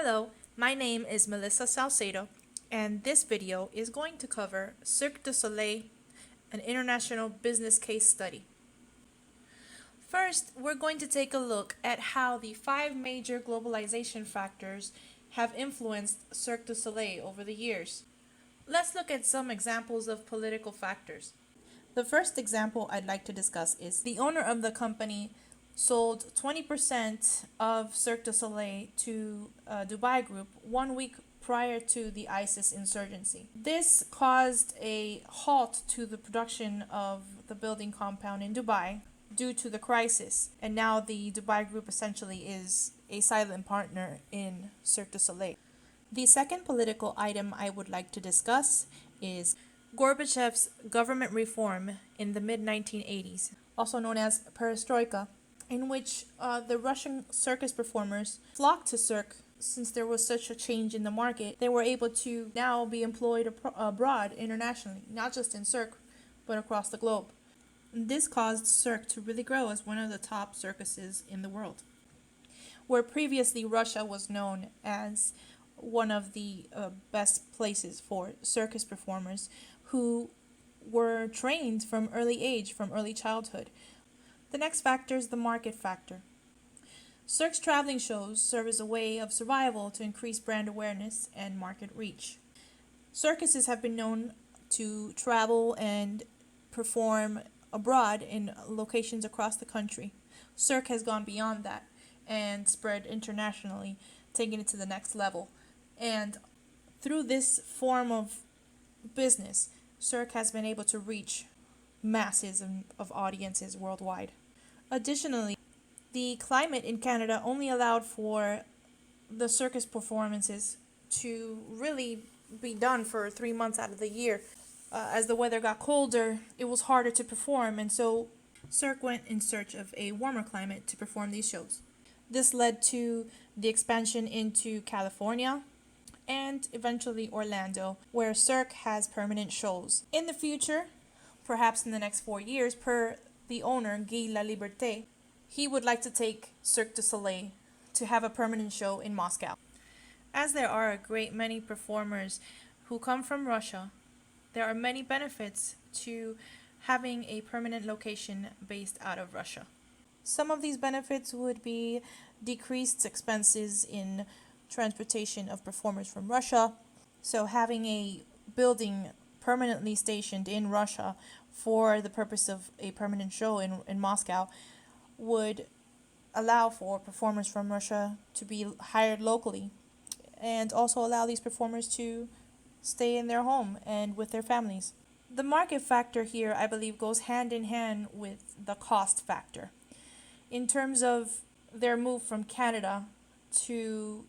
Hello, my name is Melissa Salcedo, and this video is going to cover Cirque du Soleil, an international business case study. First, we're going to take a look at how the 5 major globalization factors have influenced Cirque du Soleil over the years. Let's look at some examples of political factors. The first example I'd like to discuss is the owner of the company sold 20% of Cirque du Soleil to Dubai Group 1 week prior to the ISIS insurgency. This caused a halt to the production of the building compound in Dubai due to the crisis, and now the Dubai Group essentially is a silent partner in Cirque du Soleil. The second political item I would like to discuss is Gorbachev's government reform in the mid-1980s, also known as perestroika, in which the Russian circus performers flocked to Cirque. Since there was such a change in the market, they were able to now be employed abroad internationally, not just in Cirque, but across the globe. This caused Cirque to really grow as one of the top circuses in the world. Where previously Russia was known as one of the best places for circus performers who were trained from early age, from early childhood. The next factor is the market factor. Cirque's traveling shows serve as a way of survival to increase brand awareness and market reach. Circuses have been known to travel and perform abroad in locations across the country. Cirque has gone beyond that and spread internationally, taking it to the next level. And through this form of business, Cirque has been able to reach masses of audiences worldwide. Additionally, the climate in Canada only allowed for the circus performances to really be done for 3 months out of the year. As the weather got colder, it was harder to perform, and so Cirque went in search of a warmer climate to perform these shows. This led to the expansion into California and eventually Orlando, where Cirque has permanent shows. In the future, perhaps in the next 4 years, per the owner, Guy Laliberté, he would like to take Cirque du Soleil to have a permanent show in Moscow. As there are a great many performers who come from Russia, there are many benefits to having a permanent location based out of Russia. Some of these benefits would be decreased expenses in transportation of performers from Russia. So having a building permanently stationed in Russia for the purpose of a permanent show in Moscow would allow for performers from Russia to be hired locally and also allow these performers to stay in their home and with their families. The market factor here, I believe, goes hand in hand with the cost factor. In terms of their move from Canada to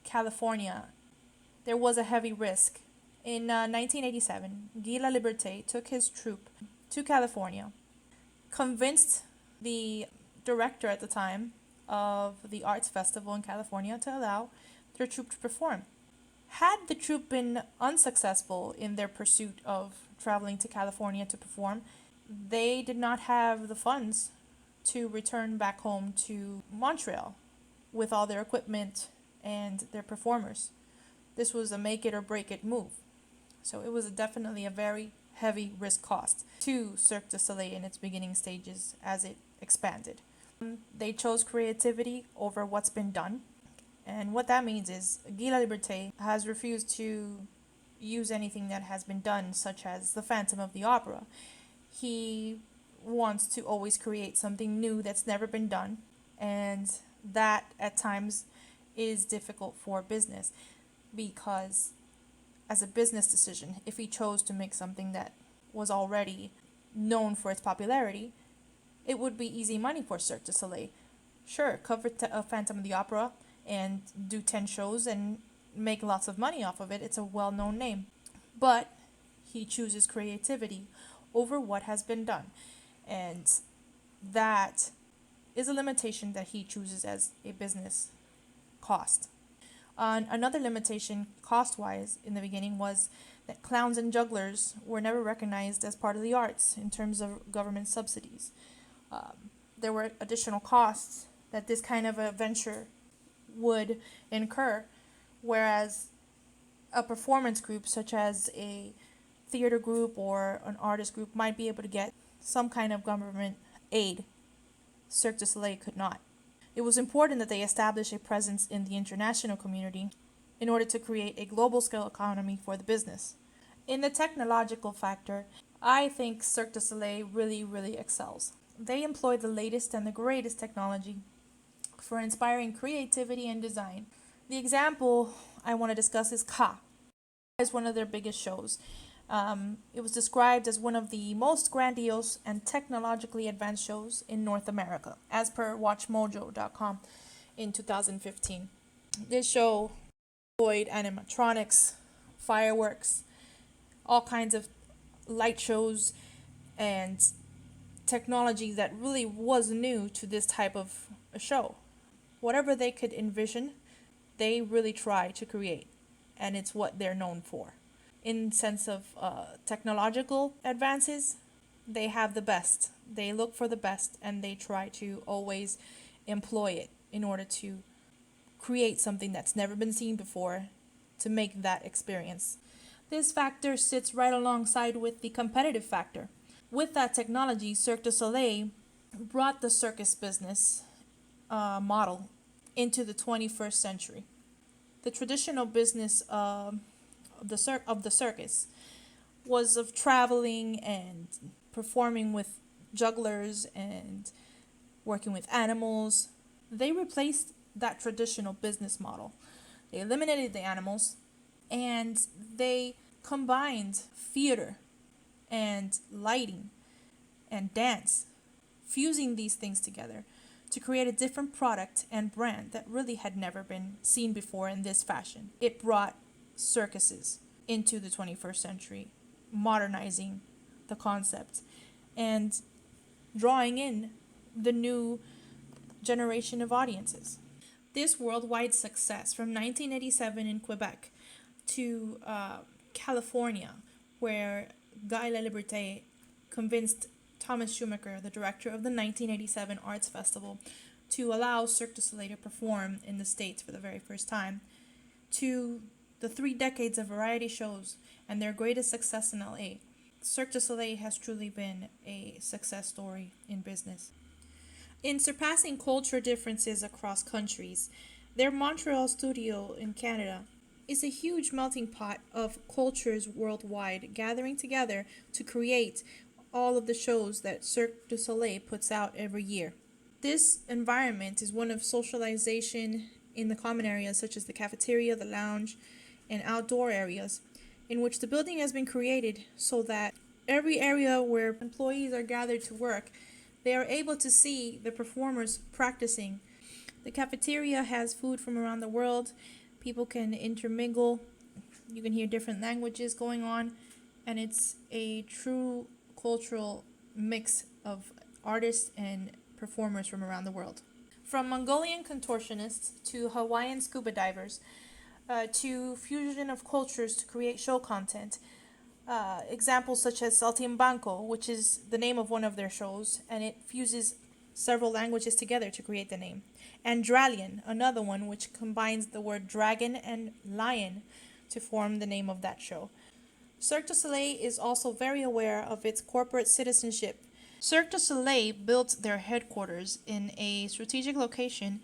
California, there was a heavy risk. In 1987, Guy Laliberté took his troupe to California, convinced the director at the time of the arts festival in California to allow their troupe to perform. Had the troupe been unsuccessful in their pursuit of traveling to California to perform, they did not have the funds to return back home to Montreal with all their equipment and their performers. This was a make it or break it move. So it was definitely a very heavy risk cost to Cirque du Soleil in its beginning stages as it expanded. They chose creativity over what's been done. And what that means is Guy Laliberté has refused to use anything that has been done, such as the Phantom of the Opera. He wants to always create something new that's never been done, and that at times is difficult for business because as a business decision, if he chose to make something that was already known for its popularity, it would be easy money for Cirque du Soleil. Sure, cover Phantom of the Opera and do 10 shows and make lots of money off of it. It's a well-known name. But he chooses creativity over what has been done. And that is a limitation that he chooses as a business cost. Another limitation cost-wise in the beginning was that clowns and jugglers were never recognized as part of the arts in terms of government subsidies. There were additional costs that this kind of a venture would incur whereas a performance group, such as a theater group or an artist group, might be able to get some kind of government aid. Cirque du Soleil could not. It was important that they establish a presence in the international community in order to create a global scale economy for the business. In the technological factor, I think Cirque du Soleil really excels. They employ the latest and the greatest technology for inspiring creativity and design. The example I want to discuss is Ka. Is one of their biggest shows. It was described as one of the most grandiose and technologically advanced shows in North America, as per WatchMojo.com in 2015. This show employed animatronics, fireworks, all kinds of light shows, and technology that really was new to this type of a show. Whatever they could envision, they really try to create, and it's what they're known for. In sense of technological advances, they have the best. They look for the best, and they try to always employ it in order to create something that's never been seen before to make that experience. This factor sits right alongside with the competitive factor. With that technology, Cirque du Soleil brought the circus business model into the 21st century. The traditional business of the circus was of traveling and performing with jugglers and working with animals. They replaced that traditional business model. They eliminated the animals and they combined theater and lighting and dance, fusing these things together to create a different product and brand that really had never been seen before in this fashion. It brought circuses into the 21st century, modernizing the concept and drawing in the new generation of audiences. This worldwide success from 1987 in Quebec to California, where Guy Laliberté convinced Thomas Schumacher, the director of the 1987 Arts Festival, to allow Cirque du Soleil to perform in the States for the very first time, to the 3 decades of variety shows and their greatest success in LA. Cirque du Soleil has truly been a success story in business. In surpassing culture differences across countries, their Montreal studio in Canada is a huge melting pot of cultures worldwide gathering together to create all of the shows that Cirque du Soleil puts out every year. This environment is one of socialization in the common areas such as the cafeteria, the lounge, and outdoor areas, in which the building has been created so that every area where employees are gathered to work, they are able to see the performers practicing. The cafeteria has food from around the world. People can intermingle. You can hear different languages going on, and it's a true cultural mix of artists and performers from around the world. From Mongolian contortionists to Hawaiian scuba divers, to fusion of cultures to create show content. Examples such as Saltimbanco, which is the name of one of their shows, and it fuses several languages together to create the name. And Dralion, another one which combines the word dragon and lion to form the name of that show. Cirque du Soleil is also very aware of its corporate citizenship. Cirque du Soleil built their headquarters in a strategic location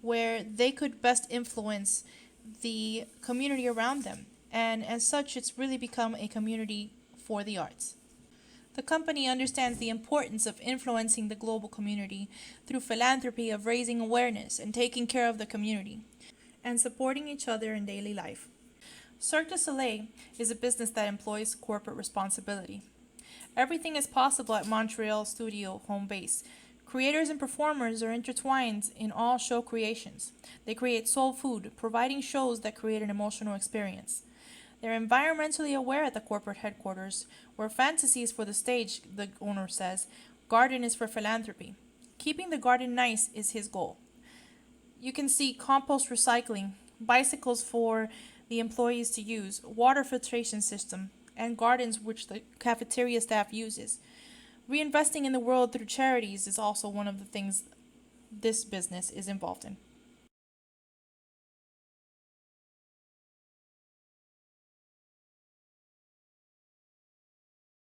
where they could best influence the community around them, and as such it's really become a community for the arts. The company understands the importance of influencing the global community through philanthropy of raising awareness and taking care of the community and supporting each other in daily life. Cirque du Soleil is a business that employs corporate responsibility. Everything is possible at Montreal studio home base. Creators and performers are intertwined in all show creations. They create soul food, providing shows that create an emotional experience. They're environmentally aware at the corporate headquarters, where fantasy is for the stage, the owner says. Garden is for philanthropy. Keeping the garden nice is his goal. You can see compost recycling, bicycles for the employees to use, water filtration system, and gardens which the cafeteria staff uses. Reinvesting in the world through charities is also one of the things this business is involved in.